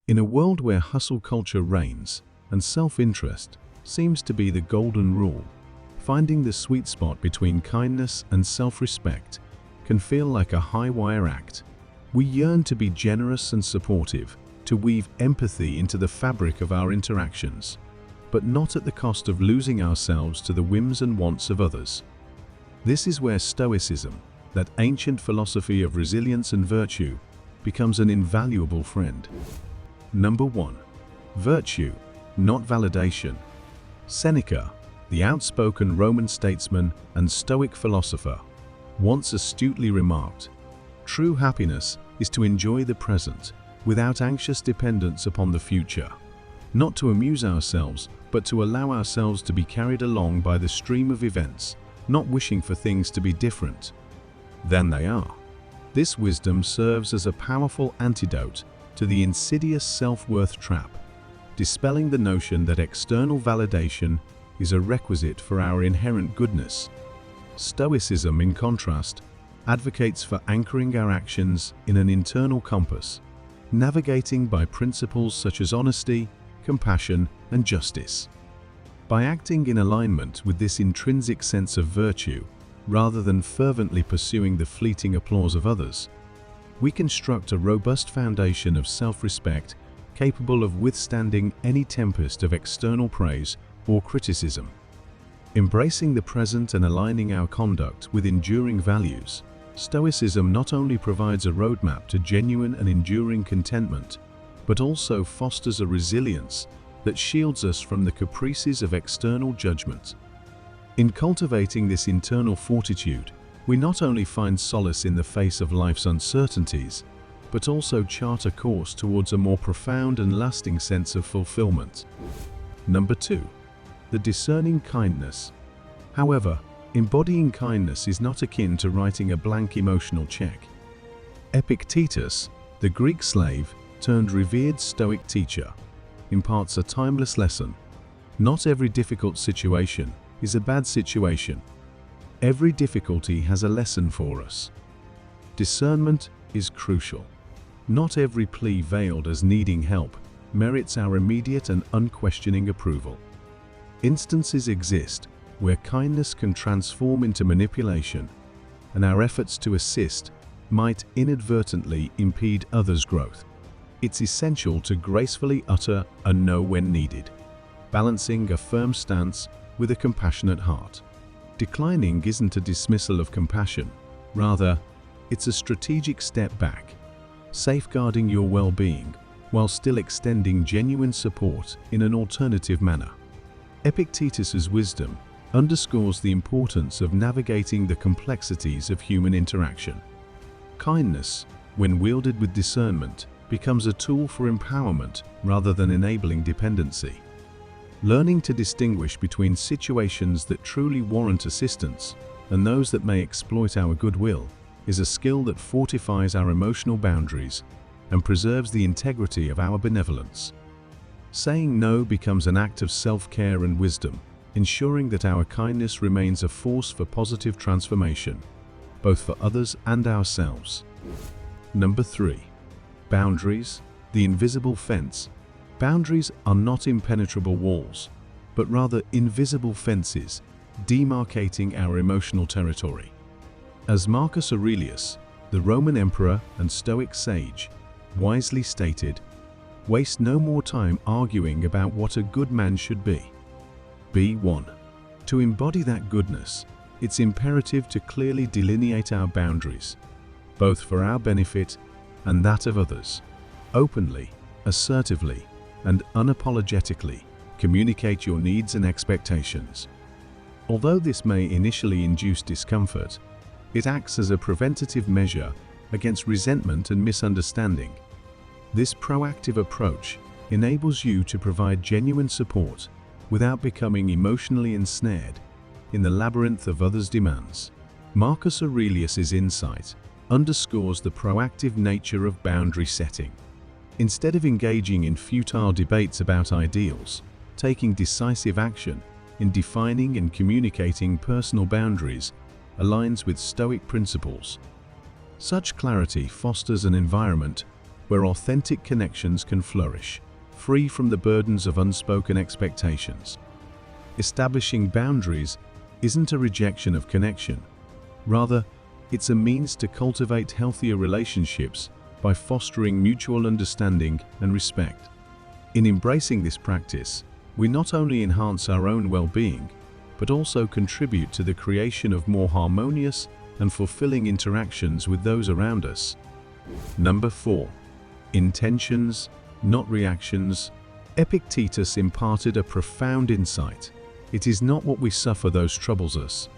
In a world where hustle culture reigns and self-interest seems to be the golden rule, finding the sweet spot between kindness and self-respect can feel like a high-wire act. We yearn to be generous and supportive, to weave empathy into the fabric of our interactions, but not at the cost of losing ourselves to the whims and wants of others. This is where Stoicism, that ancient philosophy of resilience and virtue, becomes an invaluable friend. Number 1. Virtue, not validation. Seneca, the outspoken Roman statesman and Stoic philosopher, once astutely remarked, "True happiness is to enjoy the present, without anxious dependence upon the future. Not to amuse ourselves, but to allow ourselves to be carried along by the stream of events, not wishing for things to be different than they are." This wisdom serves as a powerful antidote to the insidious self-worth trap, dispelling the notion that external validation is a requisite for our inherent goodness. Stoicism, in contrast, advocates for anchoring our actions in an internal compass, navigating by principles such as honesty, compassion, and justice. By acting in alignment with this intrinsic sense of virtue, rather than fervently pursuing the fleeting applause of others, we construct a robust foundation of self-respect capable of withstanding any tempest of external praise or criticism. Embracing the present and aligning our conduct with enduring values, Stoicism not only provides a roadmap to genuine and enduring contentment, but also fosters a resilience that shields us from the caprices of external judgment. In cultivating this internal fortitude, we not only find solace in the face of life's uncertainties, but also chart a course towards a more profound and lasting sense of fulfillment. Number 2. The discerning kindness. However, embodying kindness is not akin to writing a blank emotional check. Epictetus, the Greek slave turned revered Stoic teacher, imparts a timeless lesson. Not every difficult situation is a bad situation. Every difficulty has a lesson for us. Discernment is crucial. Not every plea veiled as needing help merits our immediate and unquestioning approval. Instances exist where kindness can transform into manipulation, and our efforts to assist might inadvertently impede others' growth. It's essential to gracefully utter a no when needed, balancing a firm stance with a compassionate heart. Declining isn't a dismissal of compassion, rather, it's a strategic step back, safeguarding your well-being while still extending genuine support in an alternative manner. Epictetus's wisdom underscores the importance of navigating the complexities of human interaction. Kindness, when wielded with discernment, becomes a tool for empowerment rather than enabling dependency. Learning to distinguish between situations that truly warrant assistance and those that may exploit our goodwill is a skill that fortifies our emotional boundaries and preserves the integrity of our benevolence. Saying no becomes an act of self-care and wisdom, ensuring that our kindness remains a force for positive transformation, both for others and ourselves. Number 3. Boundaries, the invisible fence. Boundaries are not impenetrable walls, but rather invisible fences, demarcating our emotional territory. As Marcus Aurelius, the Roman emperor and Stoic sage, wisely stated, "Waste no more time arguing about what a good man should be." B1. To embody that goodness, it's imperative to clearly delineate our boundaries, both for our benefit and that of others. Openly, assertively, and unapologetically communicate your needs and expectations. Although this may initially induce discomfort, it acts as a preventative measure against resentment and misunderstanding. This proactive approach enables you to provide genuine support without becoming emotionally ensnared in the labyrinth of others' demands. Marcus Aurelius's insight underscores the proactive nature of boundary setting. Instead of engaging in futile debates about ideals, taking decisive action in defining and communicating personal boundaries aligns with Stoic principles. Such clarity fosters an environment where authentic connections can flourish, free from the burdens of unspoken expectations. Establishing boundaries isn't a rejection of connection. Rather, it's a means to cultivate healthier relationships by fostering mutual understanding and respect. In embracing this practice, we not only enhance our own well-being, but also contribute to the creation of more harmonious and fulfilling interactions with those around us. Number 4. Intentions, not reactions. Epictetus imparted a profound insight. It is not what we suffer that troubles us,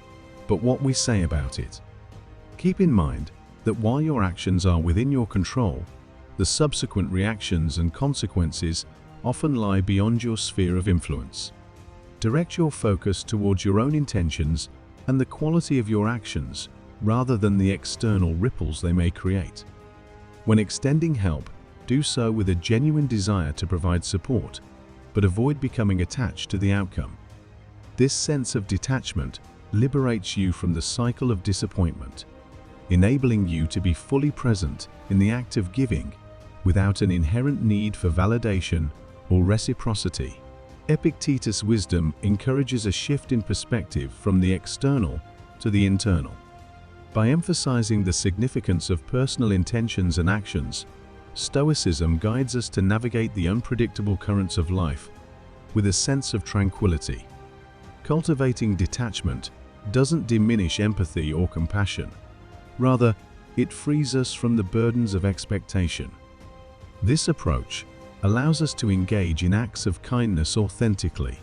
but what we say about it. Keep in mind that while your actions are within your control, the subsequent reactions and consequences often lie beyond your sphere of influence. Direct your focus towards your own intentions and the quality of your actions, rather than the external ripples they may create. When extending help, do so with a genuine desire to provide support, but avoid becoming attached to the outcome. This sense of detachment liberates you from the cycle of disappointment, enabling you to be fully present in the act of giving without an inherent need for validation or reciprocity. Epictetus' wisdom encourages a shift in perspective from the external to the internal. By emphasizing the significance of personal intentions and actions, Stoicism guides us to navigate the unpredictable currents of life with a sense of tranquility. Cultivating detachment doesn't diminish empathy or compassion. Rather, it frees us from the burdens of expectation. This approach allows us to engage in acts of kindness authentically,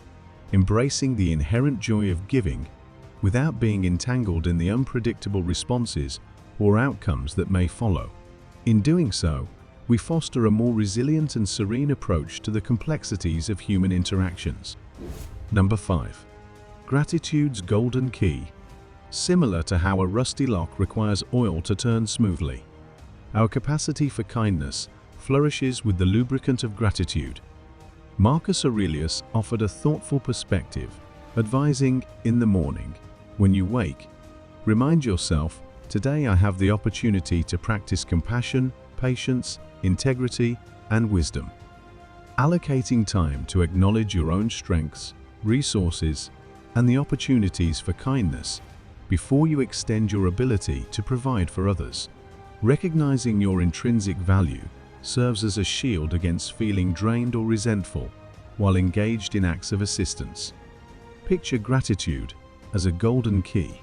embracing the inherent joy of giving without being entangled in the unpredictable responses or outcomes that may follow. In doing so, we foster a more resilient and serene approach to the complexities of human interactions. Number 5. Gratitude's golden key. Similar to how a rusty lock requires oil to turn smoothly, our capacity for kindness flourishes with the lubricant of gratitude. Marcus Aurelius offered a thoughtful perspective, advising, in the morning, when you wake, remind yourself, today I have the opportunity to practice compassion, patience, integrity, and wisdom. Allocating time to acknowledge your own strengths, resources, and the opportunities for kindness before you extend your ability to provide for others. Recognizing your intrinsic value serves as a shield against feeling drained or resentful while engaged in acts of assistance. Picture gratitude as a golden key,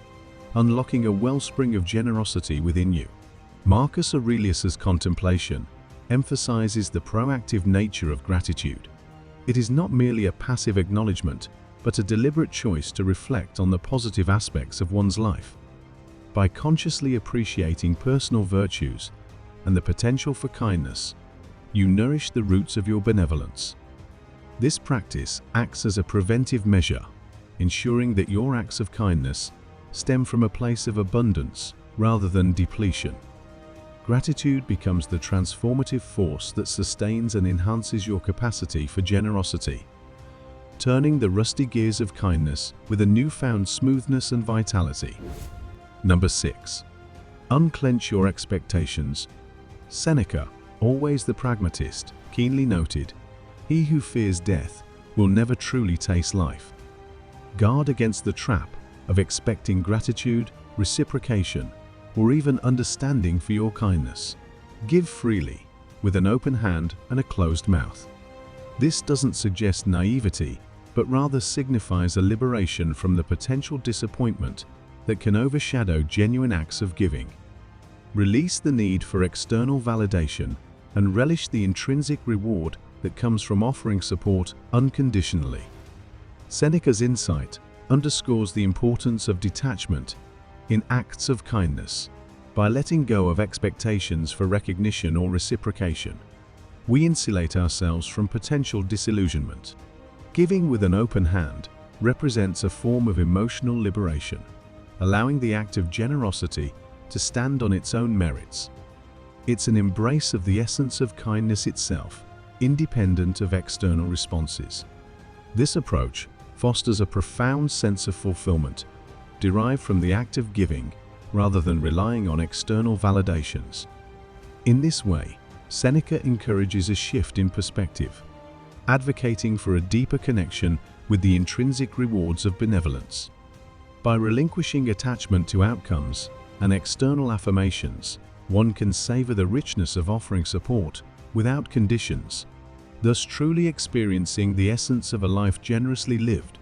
unlocking a wellspring of generosity within you. Marcus Aurelius's contemplation emphasizes the proactive nature of gratitude. It is not merely a passive acknowledgement, but a deliberate choice to reflect on the positive aspects of one's life. By consciously appreciating personal virtues and the potential for kindness, you nourish the roots of your benevolence. This practice acts as a preventive measure, ensuring that your acts of kindness stem from a place of abundance rather than depletion. Gratitude becomes the transformative force that sustains and enhances your capacity for generosity, turning the rusty gears of kindness with a newfound smoothness and vitality. Number 6. Unclench your expectations. Seneca, always the pragmatist, keenly noted, "He who fears death will never truly taste life." Guard against the trap of expecting gratitude, reciprocation, or even understanding for your kindness. Give freely, with an open hand and a closed mouth. This doesn't suggest naivety, but rather signifies a liberation from the potential disappointment that can overshadow genuine acts of giving. Release the need for external validation and relish the intrinsic reward that comes from offering support unconditionally. Seneca's insight underscores the importance of detachment in acts of kindness. By letting go of expectations for recognition or reciprocation, we insulate ourselves from potential disillusionment. Giving with an open hand represents a form of emotional liberation, allowing the act of generosity to stand on its own merits. It's an embrace of the essence of kindness itself, independent of external responses. This approach fosters a profound sense of fulfillment, derived from the act of giving rather than relying on external validations. In this way, Seneca encourages a shift in perspective, advocating for a deeper connection with the intrinsic rewards of benevolence. By relinquishing attachment to outcomes and external affirmations, one can savor the richness of offering support without conditions, thus truly experiencing the essence of a life generously lived.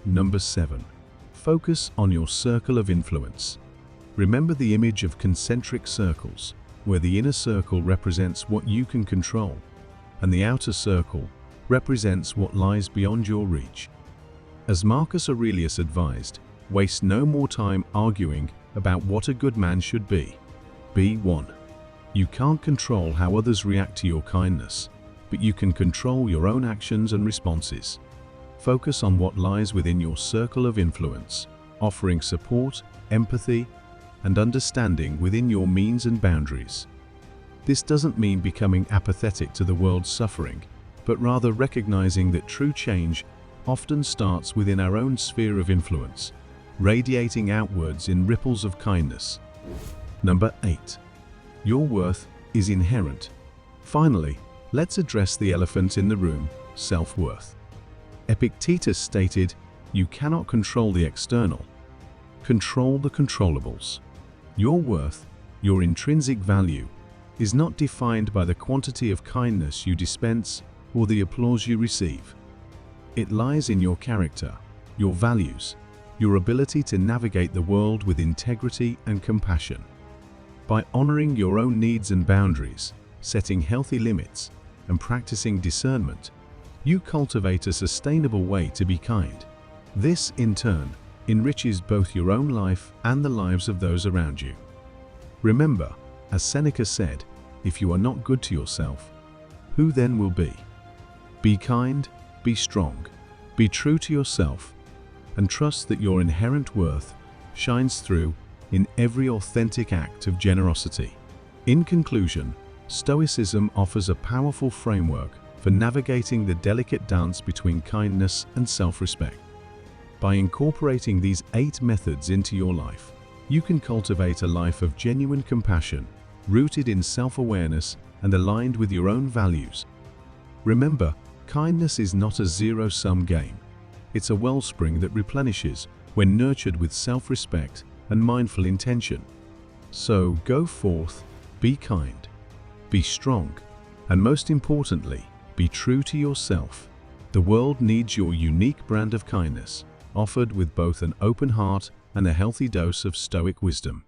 Number 7. Focus on your circle of influence. Remember the image of concentric circles, where the inner circle represents what you can control, and the outer circle represents what lies beyond your reach. As Marcus Aurelius advised, waste no more time arguing about what a good man should be. Be one. You can't control how others react to your kindness, but you can control your own actions and responses. Focus on what lies within your circle of influence, offering support, empathy, and understanding within your means and boundaries. This doesn't mean becoming apathetic to the world's suffering, but rather recognizing that true change often starts within our own sphere of influence, radiating outwards in ripples of kindness. Number 8. Your worth is inherent. Finally, let's address the elephant in the room, self-worth. Epictetus stated, "You cannot control the external. Control the controllables." Your worth, your intrinsic value, is not defined by the quantity of kindness you dispense or the applause you receive. It lies in your character, your values, your ability to navigate the world with integrity and compassion. By honoring your own needs and boundaries, setting healthy limits, and practicing discernment, you cultivate a sustainable way to be kind. This, in turn, enriches both your own life and the lives of those around you. Remember, as Seneca said, if you are not good to yourself, who then will be? Be kind, be strong, be true to yourself, and trust that your inherent worth shines through in every authentic act of generosity. In conclusion, Stoicism offers a powerful framework for navigating the delicate dance between kindness and self-respect. By incorporating these 8 methods into your life, you can cultivate a life of genuine compassion, rooted in self-awareness and aligned with your own values. Remember, kindness is not a zero-sum game. It's a wellspring that replenishes when nurtured with self-respect and mindful intention. So go forth, be kind, be strong, and most importantly, be true to yourself. The world needs your unique brand of kindness, offered with both an open heart and a healthy dose of Stoic wisdom.